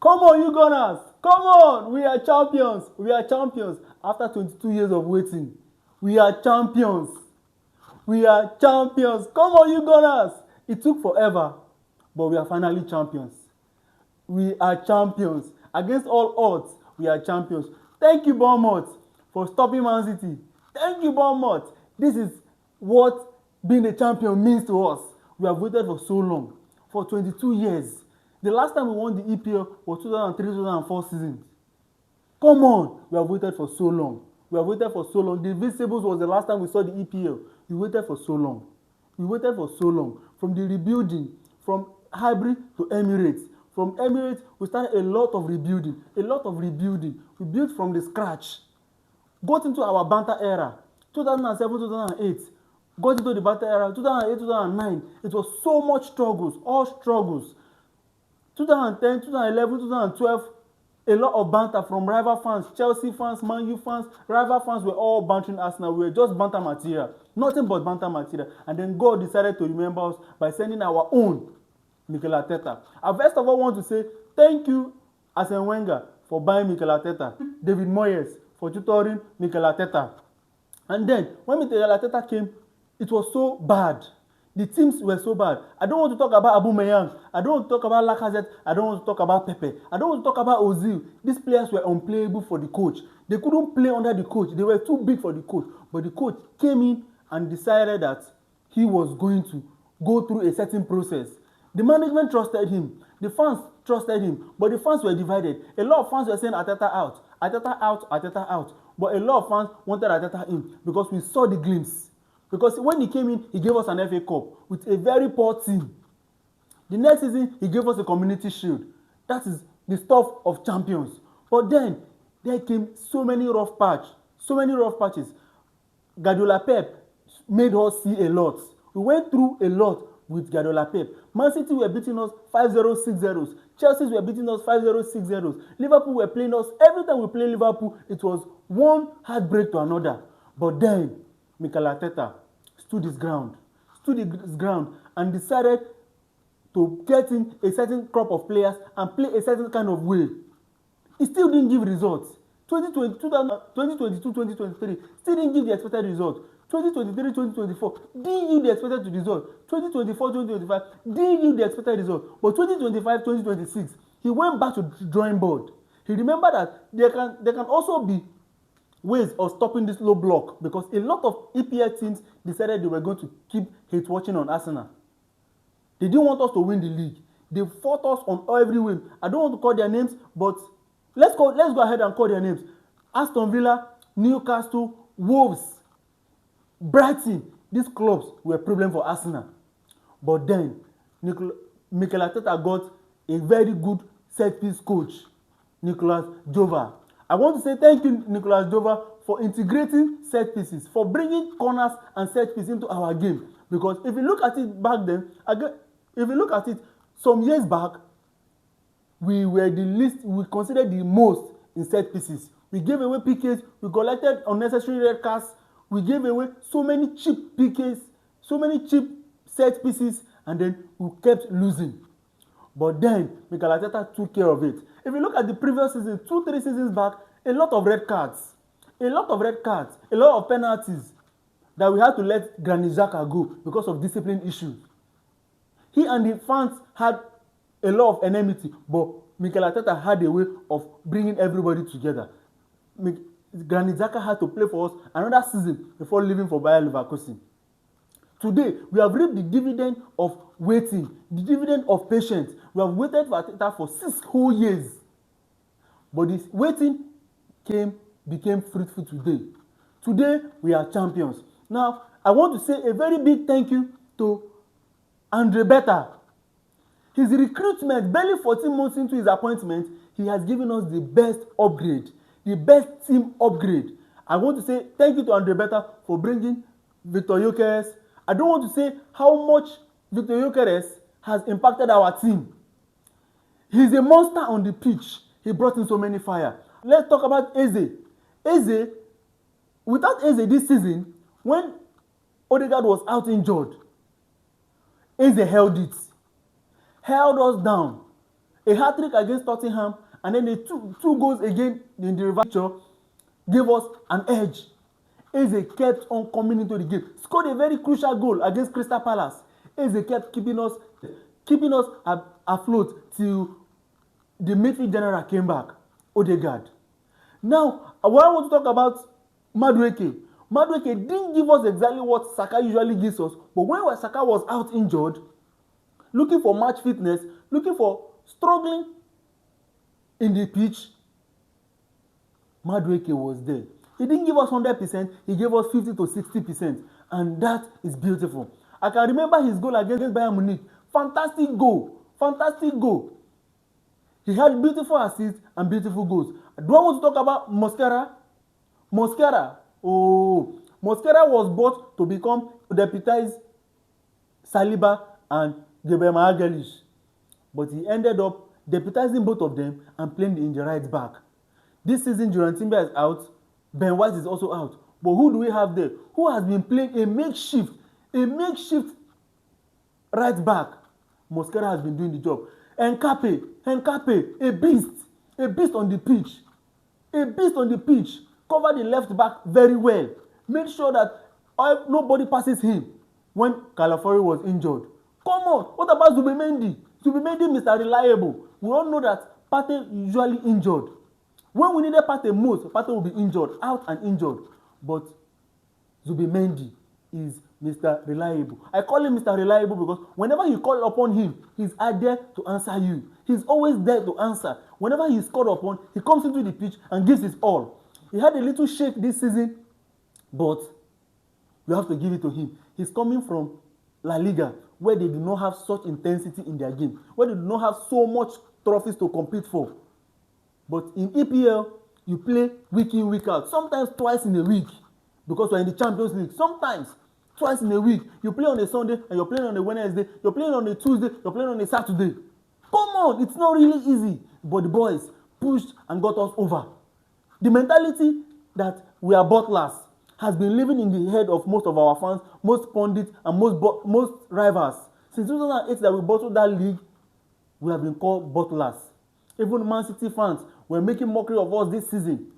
Come on, you Gunners. Come on. We are champions. We are champions. After 22 years of waiting, we are champions. We are champions. Come on, you Gunners. It took forever, but we are finally champions. We are champions. Against all odds, we are champions. Thank you, Bournemouth, for stopping Man City. Thank you, Bournemouth. This is what being a champion means to us. We have waited for so long, for 22 years. The last time we won the EPL was 2003-2004 season. Come on, we have waited for so long. We have waited for so long. The Invincibles was the last time we saw the EPL. We waited for so long. We waited for so long. From the rebuilding, from Highbury to Emirates. From Emirates, we started a lot of rebuilding. A lot of rebuilding. We built from the scratch. Got into our banter era. 2007-2008. Got into the banter era. 2008-2009. It was so much struggles. All struggles. 2010, 2011, 2012. A lot of banter from rival fans, Chelsea fans, Man U fans, rival fans were all bantering Arsenal. We were just banter material. Nothing but banter material. And then God decided to remember us by sending our own Mikel Arteta. I first of all want to say thank you, Arsene Wenger, for buying Mikel Arteta. David Moyes for tutoring Mikel Arteta. And then, when Mikel Arteta came, it was so bad. The teams were so bad. I don't want to talk about Aubameyang. I don't want to talk about Lacazette. I don't want to talk about Pepe. I don't want to talk about Ozil. These players were unplayable for the coach. They couldn't play under the coach. They were too big for the coach. But the coach came in and decided that he was going to go through a certain process. The management trusted him. The fans trusted him. But the fans were divided. A lot of fans were saying Arteta out. Arteta out. Arteta out. But a lot of fans wanted Arteta in because we saw the glimpse. Because when he came in, he gave us an FA Cup with a very poor team. The next season, he gave us a Community Shield. That is the stuff of champions. But then, there came so many rough patches. Guardiola Pep made us see a lot. We went through a lot with Guardiola Pep. Man City were beating us 5-0, 6-0. Chelsea were beating us 5-0, 6-0. Liverpool were playing us. Every time we play Liverpool, it was one heartbreak to another. But then, Mikel Arteta stood his ground and decided to get in a certain crop of players and play a certain kind of way. It still didn't give results. 2022-2023 still didn't give the expected result. 2023-2024 didn't give the expected result. 2024-2025 didn't give the expected result. But 2025-2026, he went back to the drawing board. He remembered that there can also be ways of stopping this low block because a lot of EPL teams decided they were going to keep hate watching on Arsenal. They didn't want us to win the league. They fought us on every win. I don't want to call their names, but let's go ahead and call their names. Aston Villa, Newcastle, Wolves, Brighton. These clubs were a problem for Arsenal. But then, Mikel Arteta got a very good set-piece coach, Nicolas Jova. I want to say thank you, Nicolas Jova, for integrating set pieces, for bringing corners and set pieces into our game. Because if you look at it back then, some years back, we were the least, we considered the most in set pieces. We gave away PKs, we collected unnecessary red cards, we gave away so many cheap PKs, so many cheap set pieces, and then we kept losing. But then, Mikel Arteta took care of it. If you look at the previous season, 2-3 seasons back, a lot of penalties that we had to let Granit Xhaka go because of discipline issues. He and the fans had a lot of enmity, but Mikel Arteta had a way of bringing everybody together. Granit Xhaka had to play for us another season before leaving for Bayer Leverkusen. Today, we have reaped the dividend of waiting, the dividend of patience. We have waited for Arteta for 6 whole years. But this waiting became fruitful today. Today, we are champions. Now, I want to say a very big thank you to Andre Beta. His recruitment, barely 14 months into his appointment, he has given us the best upgrade, the best team upgrade. I want to say thank you to Andre Beta for bringing Victor Gyökeres. I don't want to say how much Victor Gyökeres has impacted our team. He's a monster on the pitch. He brought in so many fire. Let's talk about Eze. Without Eze this season, when Odegaard was out injured, Eze held us down. A hat-trick against Tottenham, and then the two goals again in the reverse gave us an edge. Eze kept on coming into the game, scored a very crucial goal against Crystal Palace. Eze kept keeping us afloat till the midfield general came back, Odegaard. Now, what I want to talk about Madueke. Madueke didn't give us exactly what Saka usually gives us, but when Saka was out injured, looking for match fitness, looking for struggling in the pitch, Madueke was there. He didn't give us 100%, he gave us 50 to 60%, and that is beautiful. I can remember his goal against Bayern Munich. Fantastic goal. Fantastic goal. He had beautiful assists and beautiful goals. Do I want to talk about Mosquera? Mosquera was bought to become deputize Saliba and Gabriel Magalhaes, but he ended up deputizing both of them and playing in the right back. This season, Jordan Timber is out. Ben White is also out. But who do we have there? Who has been playing a makeshift right back? Mosquera has been doing the job. Nkape, a beast on the pitch. Covered the left back very well. Made sure that nobody passes him when Calafori was injured. Come on, what about Zubimendi? Zubimendi, Mr. Reliable. We all know that Partey usually injured. When we needed Partey most, Partey will be injured, out and injured. But Zubimendi is Mr. Reliable. I call him Mr. Reliable because whenever you call upon him, he's there to answer you. He's always there to answer. Whenever he's called upon, he comes into the pitch and gives his all. He had a little shake this season, but you have to give it to him. He's coming from La Liga, where they do not have such intensity in their game, where they do not have so much trophies to compete for. But in EPL, you play week in, week out, sometimes twice in a week, because you're in the Champions League. Sometimes twice in a week. You play on a Sunday and you're playing on a Wednesday, you're playing on a Tuesday, you're playing on a Saturday. Come on, it's not really easy. But the boys pushed and got us over. The mentality that we are butlers has been living in the head of most of our fans, most pundits, and most rivals. Since 2008 that we bottled that league, we have been called butlers. Even Man City fans were making mockery of us this season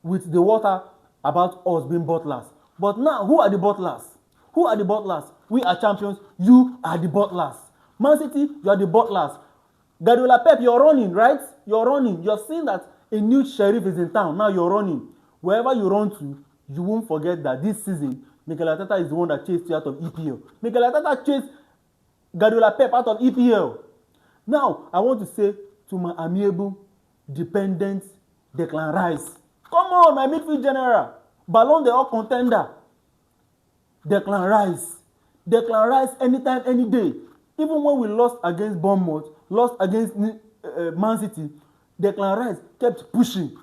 with the water about us being butlers. But now, who are the butlers? Who are the butlers? We are champions. You are the butlers. Man City, you are the butlers. Guardiola Pep, you're running, right? You're running. You're seeing that a new sheriff is in town. Now you're running. Wherever you run to, you won't forget that this season, Mikel Arteta is the one that chased you out of EPL. Mikel Arteta chased Guardiola Pep out of EPL. Now, I want to say to my amiable, dependent Declan Rice. Come on, my midfield general. Ballon d'Or contender. Declan Rice. Declan Rice anytime, any day. Even when we lost against Bournemouth, lost against Man City, Declan Rice kept pushing.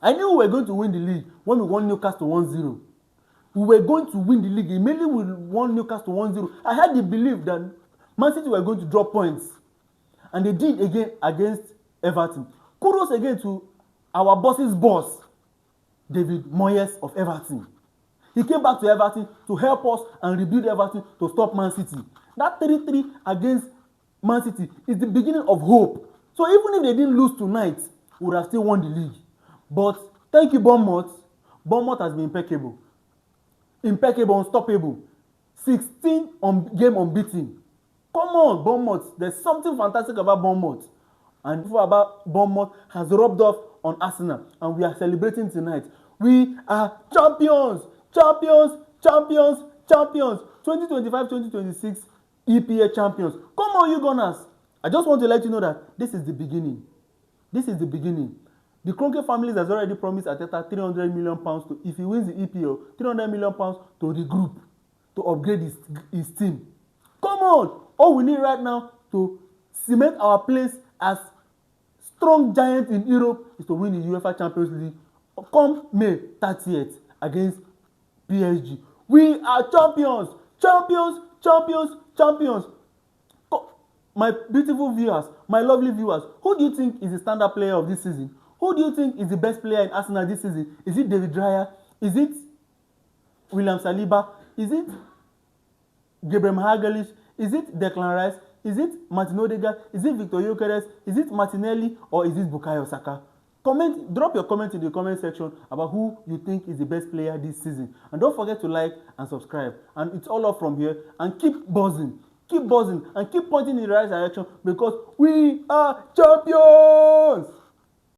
I knew we were going to win the league when we won Newcastle 1-0. We were going to win the league. Immediately we won Newcastle 1-0. I had the belief that Man City were going to drop points. And they did again against Everton. Kudos again to our boss's boss, David Moyes of Everton. He came back to Everton to help us and rebuild Everton to stop Man City. That 3-3 against Man City is the beginning of hope. So even if they didn't lose tonight, we would have still won the league. But thank you, Bournemouth. Bournemouth has been impeccable. Impeccable, unstoppable. 16 game unbeaten. Come on, Bournemouth. There's something fantastic about Bournemouth. And before about Bournemouth has rubbed off on Arsenal. And we are celebrating tonight. We are champions. Champions, champions, champions. 2025-2026 EPL champions. Come on, you Gunners. I just want to let you know that this is the beginning. This is the beginning. The Kroenke families has already promised Arteta £300 million to, if he wins the EPL, £300 million to regroup, to upgrade his team. Come on! All we need right now to cement our place as strong giants in Europe is to win the UEFA Champions League come May 30th against PSG. We are champions! Champions! Champions! Champions! My beautiful viewers, my lovely viewers, who do you think is the standout player of this season? Who do you think is the best player in Arsenal this season? Is it David Raya? Is it William Saliba? Is it Gabriel Magalhaes? Is it Declan Rice? Is it Martin Odegaard? Is it Victor Gyökeres? Is it Martinelli? Or is it Bukayo Saka? Drop your comment in the comment section about who you think is the best player this season. And don't forget to like and subscribe. And it's all up from here. And keep buzzing, and keep pointing in the right direction, because we are champions!